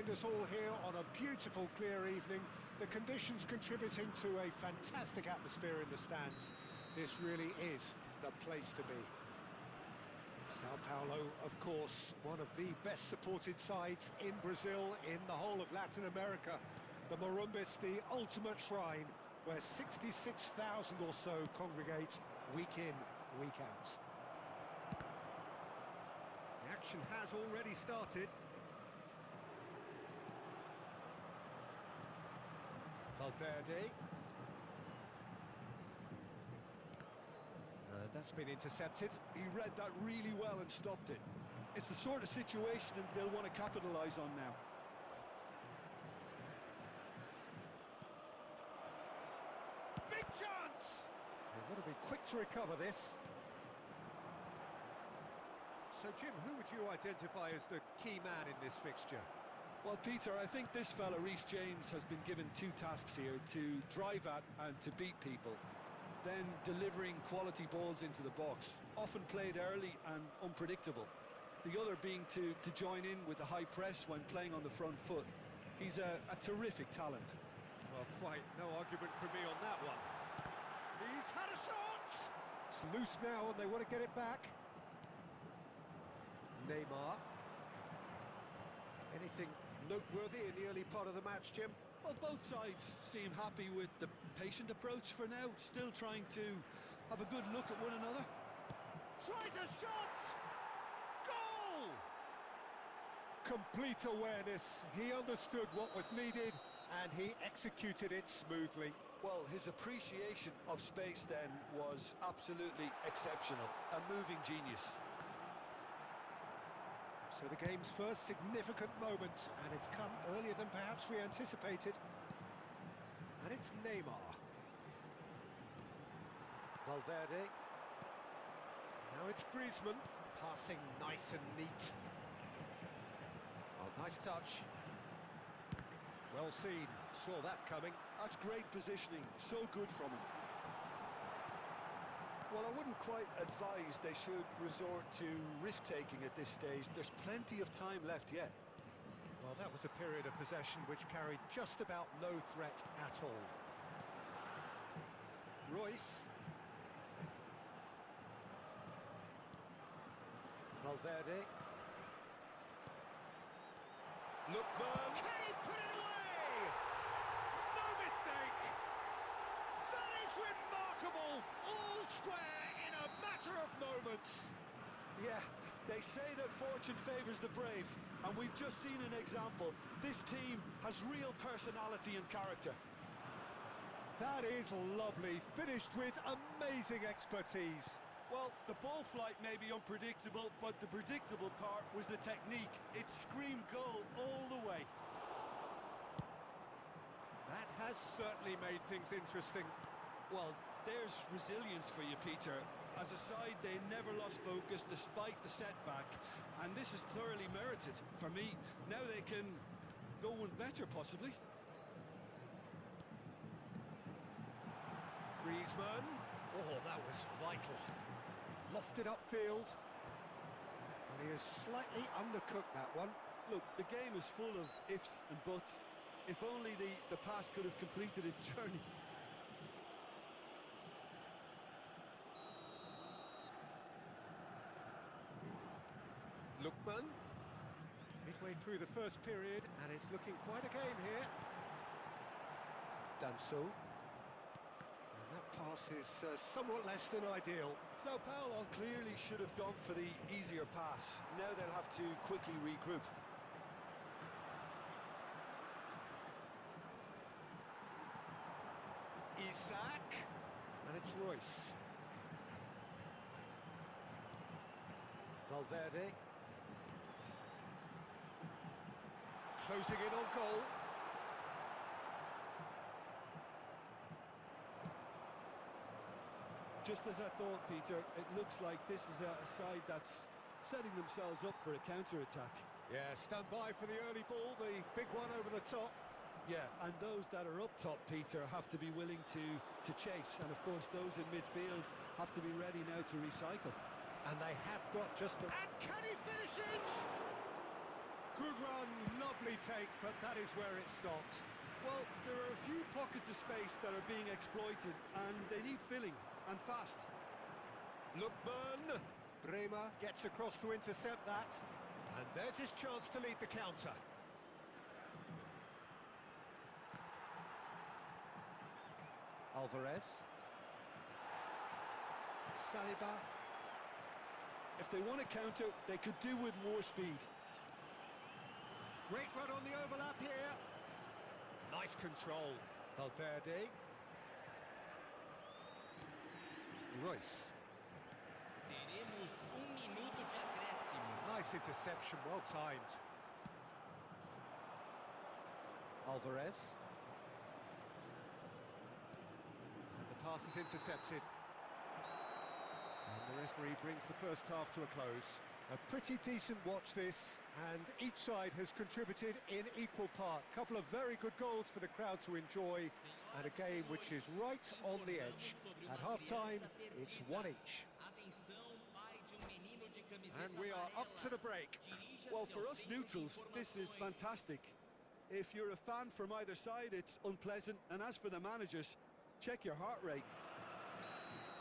joined us all here on a beautiful, clear evening. The conditions contributing to a fantastic atmosphere in the stands. This really is the place to be. Sao Paulo, of course, one of the best supported sides in Brazil, in the whole of Latin America. The Morumbis, the ultimate shrine, where 66,000 or so congregate week in, week out. The action has already started. Valverde. That's been intercepted. He read that really well and stopped it. It's the sort of situation that they'll want to capitalise on now. Big chance! They want to be quick to recover this. So, Jim, who would you identify as the key man in this fixture? Well, Peter, I think this fella, Reece James, has been given two tasks here: to drive at and to beat people, then delivering quality balls into the box, often played early and unpredictable. The other being to join in with the high press when playing on the front foot. He's a terrific talent. Well, quite no argument from me on that one. He's had a shot! It's loose now and they want to get it back. Neymar. Anything noteworthy in the early part of the match, Jim? Well, both sides seem happy with the patient approach for now, still trying to have a good look at one another. Tries a shot! Goal! Complete awareness. He understood what was needed and he executed it smoothly. Well, his appreciation of space then was absolutely exceptional. A moving genius. So the game's first significant moment, and it's come earlier than perhaps we anticipated. And it's Neymar. Valverde. Now it's Griezmann, passing nice and neat. Oh, nice touch. Well seen, saw that coming. That's great positioning, so good from him. Well, I wouldn't quite advise they should resort to risk-taking at this stage. There's plenty of time left yet. Well, that was a period of possession which carried just about no threat at all. Royce. Valverde. Lookman. Can he put it away? No mistake! That is remarkable! All square in a matter of moments. Yeah, they say that fortune favours the brave, and we've just seen an example. This team has real personality and character. That is lovely, finished with amazing expertise. Well, the ball flight may be unpredictable, but the predictable part was the technique. It screamed goal all the way. That has certainly made things interesting. Well, there's resilience for you, Peter. As a side, they never lost focus despite the setback, and this is thoroughly merited. For me, now they can go one better, possibly. Griezmann. Oh, that was vital. Lofted upfield. And he has slightly undercooked that one. Look, the game is full of ifs and buts. If only the pass could have completed its journey. Lookman. Midway through the first period, and it's looking quite a game here. Danso. And that pass is somewhat less than ideal. Sao Paulo clearly should have gone for the easier pass. Now they'll have to quickly regroup. Isaac. And it's Royce. Valverde. Closing in on goal. Just as I thought, Peter, it looks like this is a side that's setting themselves up for a counter-attack. Yeah, stand by for the early ball, the big one over the top. Yeah, and those that are up top, Peter, have to be willing to chase. And, of course, those in midfield have to be ready now to recycle. And they have got just a... And can he finish it? Good run, lovely take, but that is where it stopped. Well, there are a few pockets of space that are being exploited, and they need filling, and fast. Lookman! Bremer gets across to intercept that. And there's his chance to lead the counter. Alvarez. Saliba. If they want to counter, they could do with more speed. Great run on the overlap here. Nice control. Valverde. Royce. Teremos minuto de acréscimo. Nice interception, well timed. Alvarez. And the pass is intercepted. And the referee brings the first half to a close. A pretty decent watch this, and each side has contributed in equal part. Couple of very good goals for the crowd to enjoy, and a game which is right on the edge. At half-time, it's one each. And we are up to the break. Well, for us neutrals, this is fantastic. If you're a fan from either side, it's unpleasant. And as for the managers, check your heart rate.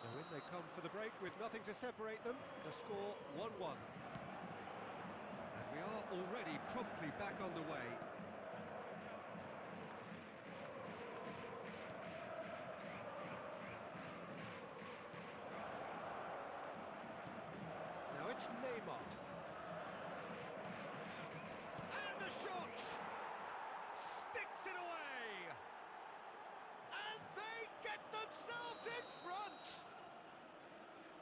So in they come for the break with nothing to separate them. The score 1-1. And we are already promptly back underway. Now it's Neymar. And the shot! Sticks it away! And they get themselves in front!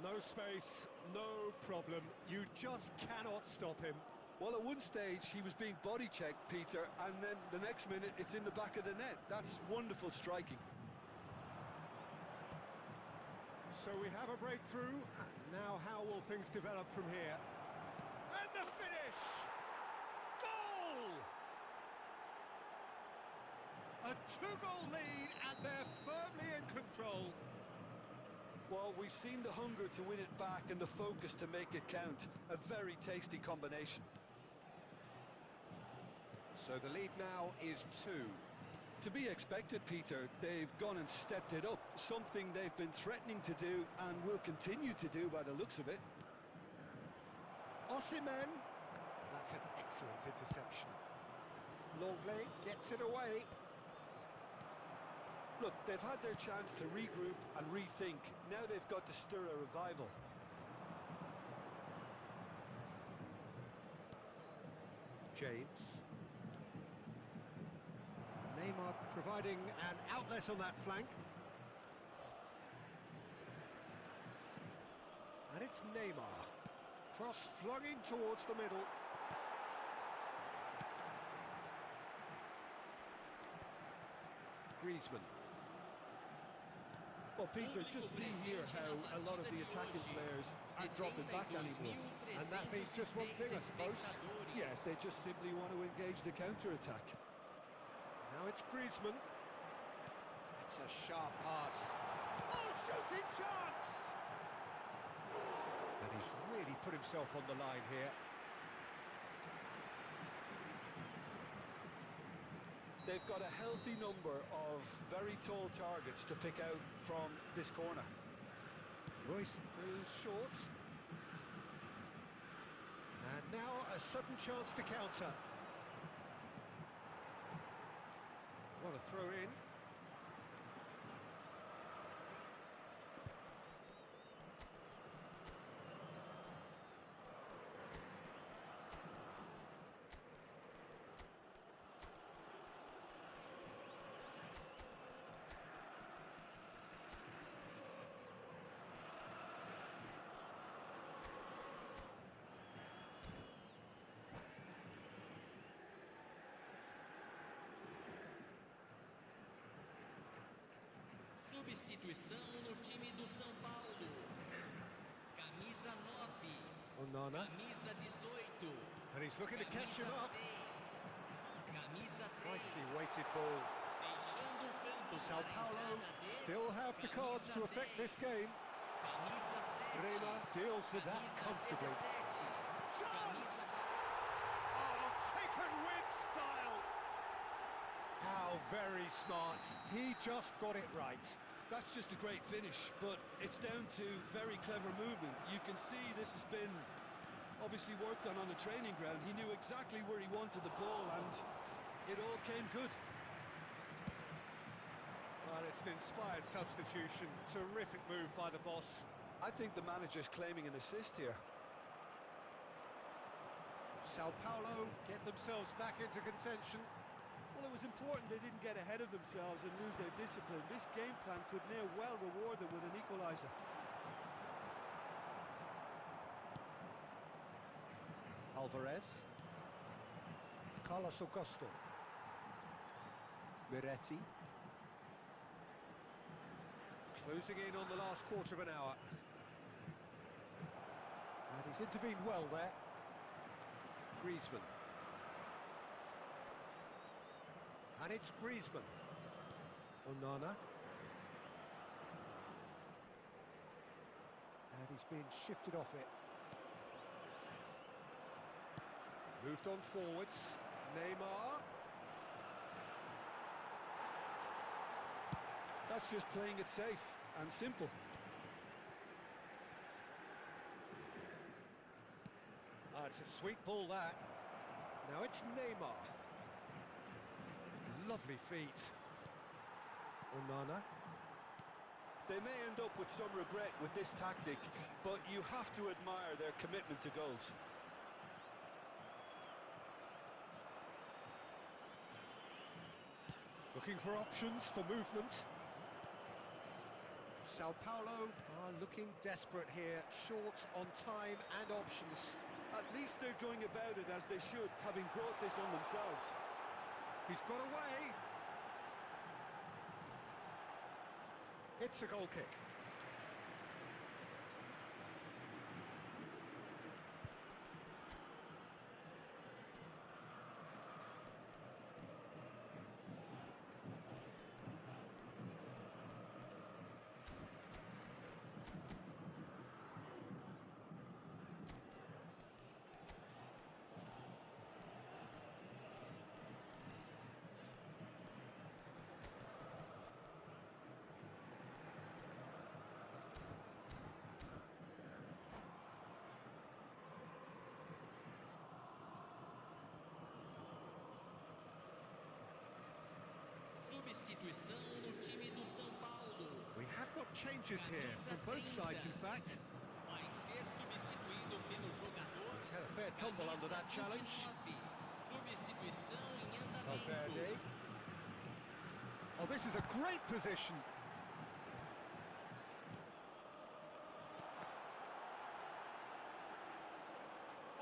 No space, no problem. You just cannot stop him. Well, at one stage, he was being body checked, Peter, and then the next minute, it's in the back of the net. That's wonderful striking. So we have a breakthrough. Now how will things develop from here? And the finish! Goal! A two-goal lead, and they're firmly in control. Well, we've seen the hunger to win it back and the focus to make it count. A very tasty combination. So the lead now is 2. To be expected, Peter. They've gone and stepped it up, something they've been threatening to do and will continue to do by the looks of it. Psml. That's an excellent interception. Longley gets it away. Look, they've had their chance to regroup and rethink. Now they've got to stir a revival. James. Neymar providing an outlet on that flank. And it's Neymar. Cross flung in towards the middle. Griezmann. Well, Peter, just see here how a lot of the attacking players aren't dropping back anymore. And that means just one thing, I suppose. Yeah, they just simply want to engage the counter-attack. Now it's Griezmann. It's a sharp pass. Oh, shooting chance! And he's really put himself on the line here. They've got a healthy number of very tall targets to pick out from this corner. Royce goes short. And now a sudden chance to counter. What a throw in. Substituição no time do São Paulo. Camisa 9. Onana. Camisa 18. And he's looking to catch him up. Camisa 3. Nicely weighted ball. Deixando o campo Sao para a Paulo entrada de still have the cards to affect this game. Camisa 7. Bremer deals with that Camisa comfortably. 17. Chance! Oh, Very smart. He just got it right. That's just a great finish, but it's down to very clever movement. You can see this has been obviously worked on the training ground. He knew exactly where he wanted the ball, and it all came good. Well, it's an inspired substitution. Terrific move by the boss. I think the manager's claiming an assist here. Sao Paulo get themselves back into contention. Well, it was important they didn't get ahead of themselves and lose their discipline. This game plan could near well reward them with an equaliser. Alvarez. Carlos Augusto. Miretti. Closing in on the last quarter of an hour. And he's intervened well there. Griezmann. And it's Griezmann. Onana. And he's been shifted off it. Moved on forwards. Neymar. That's just playing it safe and simple. It's a sweet ball, that. Now it's Neymar. Lovely feet. Onana. They may end up with some regret with this tactic, but you have to admire their commitment to goals. Looking for options for movement. Sao Paulo are looking desperate here, short on time and options. At least they're going about it as they should, having brought this on themselves. He's got away. It's a goal kick. Substituição no time do São Paulo. We have got changes here from both sides, in fact. Vai ser substituído pelo jogador. He's had a fair tumble under that challenge. Substituição em Valverde. andamento. Oh, this is a great position.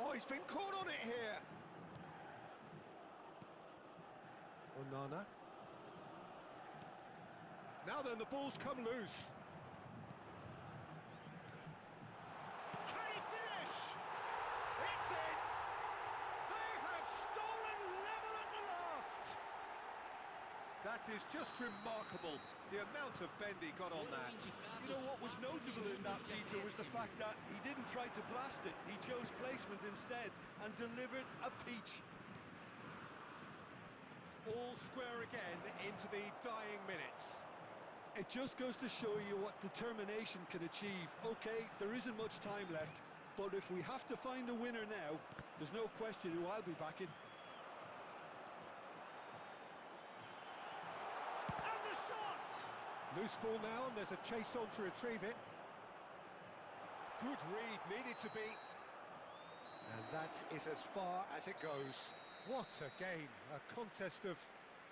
Oh, he's been caught on it here. Onana. Now then, the ball's come loose. Can he finish? It's in! They have stolen level at the last! That is just remarkable, the amount of bend he got on that. You know what was notable in that, Peter, was the fact that he didn't try to blast it. He chose placement instead and delivered a peach. All square again into the dying minutes. It just goes to show you what determination can achieve. Okay, there isn't much time left, but if we have to find a winner now, there's no question who I'll be backing. And the shot! Loose ball now, and there's a chase on to retrieve it. Good read, needed to be. And that is as far as it goes. What a game, a contest of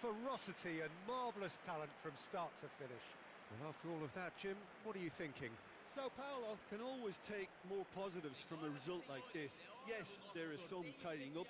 ferocity and marvellous talent from start to finish. Well, after all of that, Jim, what are you thinking? Sao Paulo can always take more positives from a result like this. Yes, there is some tidying up